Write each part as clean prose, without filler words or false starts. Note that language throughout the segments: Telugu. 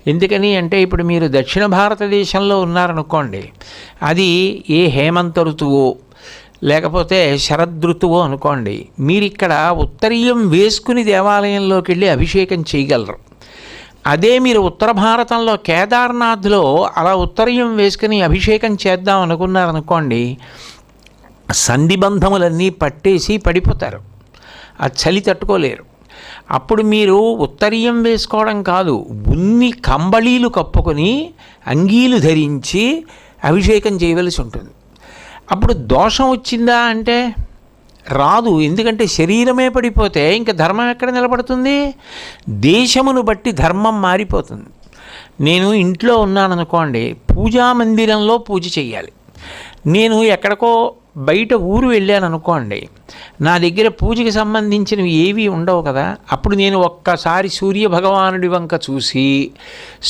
ఎందుకని అంటే ఇప్పుడు మీరు దక్షిణ భారతదేశంలో ఉన్నారనుకోండి, అది ఏ హేమంత ఋతువో లేకపోతే శరదృతువో అనుకోండి, మీరు ఇక్కడ ఉత్తరీయం వేసుకుని దేవాలయంలోకి వెళ్ళి అభిషేకం చేయగలరు. అదే మీరు ఉత్తర భారతంలో కేదార్నాథ్లో అలా ఉత్తరీయం వేసుకుని అభిషేకం చేద్దాం అనుకున్నారనుకోండి, సంధిబంధములన్నీ పట్టేసి పడిపోతారు, ఆ చలి తట్టుకోలేరు. అప్పుడు మీరు ఉత్తరీయం వేసుకోవడం కాదు, ఉన్ని కంబళీలు కప్పుకొని అంగీలు ధరించి అభిషేకం చేయవలసి ఉంటుంది. అప్పుడు దోషం వచ్చిందా అంటే రాదు. ఎందుకంటే శరీరమే పడిపోతే ఇంకా ధర్మం ఎక్కడ నిలబడుతుంది? దేశమును బట్టి ధర్మం మారిపోతుంది. నేను ఇంట్లో ఉన్నాననుకోండి, పూజా మందిరంలో పూజ చేయాలి. నేను ఎక్కడికో బయట ఊరు వెళ్ళాను అనుకోండి, నా దగ్గర పూజకి సంబంధించినవి ఏవి ఉండవు కదా. అప్పుడు నేను ఒక్కసారి సూర్యభగవానుడి వంక చూసి,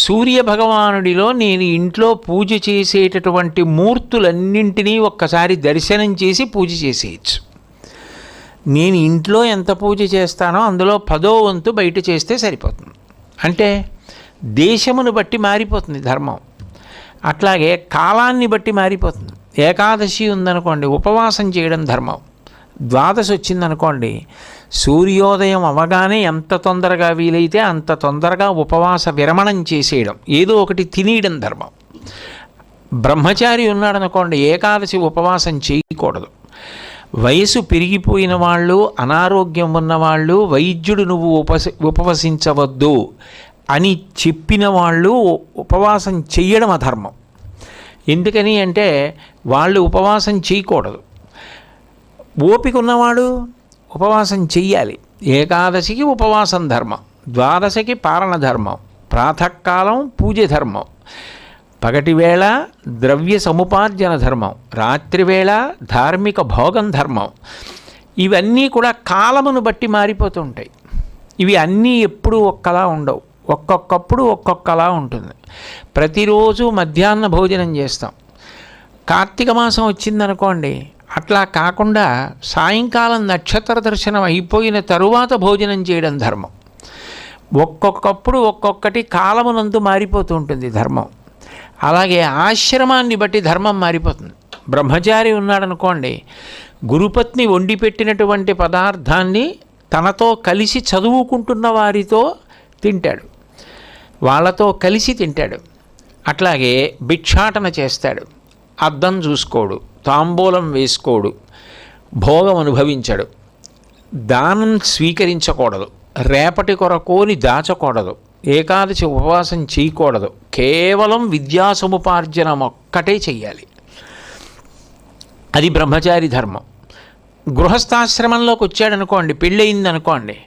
సూర్యభగవానుడిలో నేను ఇంట్లో పూజ చేసేటటువంటి మూర్తులన్నింటినీ ఒక్కసారి దర్శనం చేసి పూజ చేసేయచ్చు. నేను ఇంట్లో ఎంత పూజ చేస్తానో అందులో 10వ వంతు బయట చేస్తే సరిపోతుంది. అంటే దేశమును బట్టి మారిపోతుంది ధర్మం. అట్లాగే కాలాన్ని బట్టి మారిపోతుంది. ఏకాదశి ఉందనుకోండి, ఉపవాసం చేయడం ధర్మం. ద్వాదశి వచ్చిందనుకోండి, సూర్యోదయం అవ్వగానే ఎంత తొందరగా వీలైతే అంత తొందరగా ఉపవాస విరమణం చేసేయడం, ఏదో ఒకటి తినేయడం ధర్మం. బ్రహ్మచారి ఉన్నాడనుకోండి, ఏకాదశి ఉపవాసం చేయకూడదు. వయసు పెరిగిపోయిన వాళ్ళు, అనారోగ్యం ఉన్నవాళ్ళు, వైద్యుడు నువ్వు ఉపవసించవద్దు అని చెప్పిన వాళ్ళు ఉపవాసం చెయ్యడం అధర్మం. ఎందుకని అంటే వాళ్ళు ఉపవాసం చేయకూడదు. ఓపిక ఉన్నవాడు ఉపవాసం చెయ్యాలి. ఏకాదశికి ఉపవాసం ధర్మం, ద్వాదశికి పారణ ధర్మం, ప్రాతకాలం పూజ ధర్మం, పగటివేళ ద్రవ్య సముపార్జన ధర్మం, రాత్రివేళ ధార్మిక భోగం ధర్మం. ఇవన్నీ కూడా కాలమును బట్టి మారిపోతూ ఉంటాయి. ఇవి అన్నీ ఎప్పుడూ ఒక్కలా ఉండవు, ఒక్కొక్కప్పుడు ఒక్కొక్కలా ఉంటుంది. ప్రతిరోజు మధ్యాహ్న భోజనం చేస్తాం. కార్తీక మాసం వచ్చిందనుకోండి, అట్లా కాకుండా సాయంకాలం నక్షత్ర దర్శనం అయిపోయిన తరువాత భోజనం చేయడం ధర్మం. ఒక్కొక్కప్పుడు ఒక్కొక్కటి కాలమునందు మారిపోతూ ఉంటుంది ధర్మం. అలాగే ఆశ్రమాన్ని బట్టి ధర్మం మారిపోతుంది. బ్రహ్మచారి ఉన్నాడనుకోండి, గురుపత్ని వండి పెట్టినటువంటి పదార్థాన్ని తనతో కలిసి చదువుకుంటున్న వారితో తింటాడు, వాళ్ళతో కలిసి తింటాడు. అట్లాగే భిక్షాటన చేస్తాడు, అద్దం చూసుకోడు, తాంబూలం వేసుకోడు, భోగం అనుభవించడు, దానం స్వీకరించకూడదు, రేపటి కొరకోని దాచకూడదు, ఏకాదశి ఉపవాసం చేయకూడదు, కేవలం విద్యాసముపార్జనం ఒక్కటే చెయ్యాలి. అది బ్రహ్మచారి ధర్మం. గృహస్థాశ్రమంలోకి వచ్చాడనుకోండి, పెళ్ళయిందనుకోండి,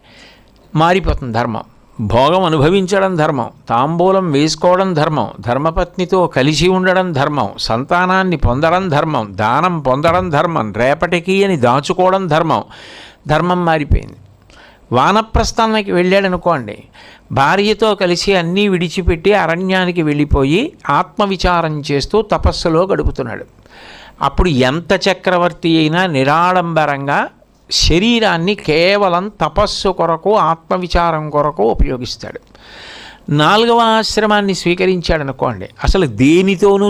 మారిపోతుంది ధర్మం. భోగం అనుభవించడం ధర్మం, తాంబూలం వేసుకోవడం ధర్మం, ధర్మపత్నితో కలిసి ఉండడం ధర్మం, సంతానాన్ని పొందడం ధర్మం, దానం పొందడం ధర్మం, రేపటికి అని దాచుకోవడం ధర్మం. ధర్మం మారిపోయింది. వానప్రస్థానానికి వెళ్ళాడనుకోండి, భార్యతో కలిసి అన్నీ విడిచిపెట్టి అరణ్యానికి వెళ్ళిపోయి ఆత్మవిచారం చేస్తూ తపస్సులో గడుపుతున్నాడు. అప్పుడు ఎంత చక్రవర్తి అయినా నిరాడంబరంగా శరీరాన్ని కేవలం తపస్సు కొరకు, ఆత్మవిచారం కొరకు ఉపయోగిస్తాడు. 4వ ఆశ్రమాన్ని స్వీకరించాడనుకోండి, అసలు దేనితోనూ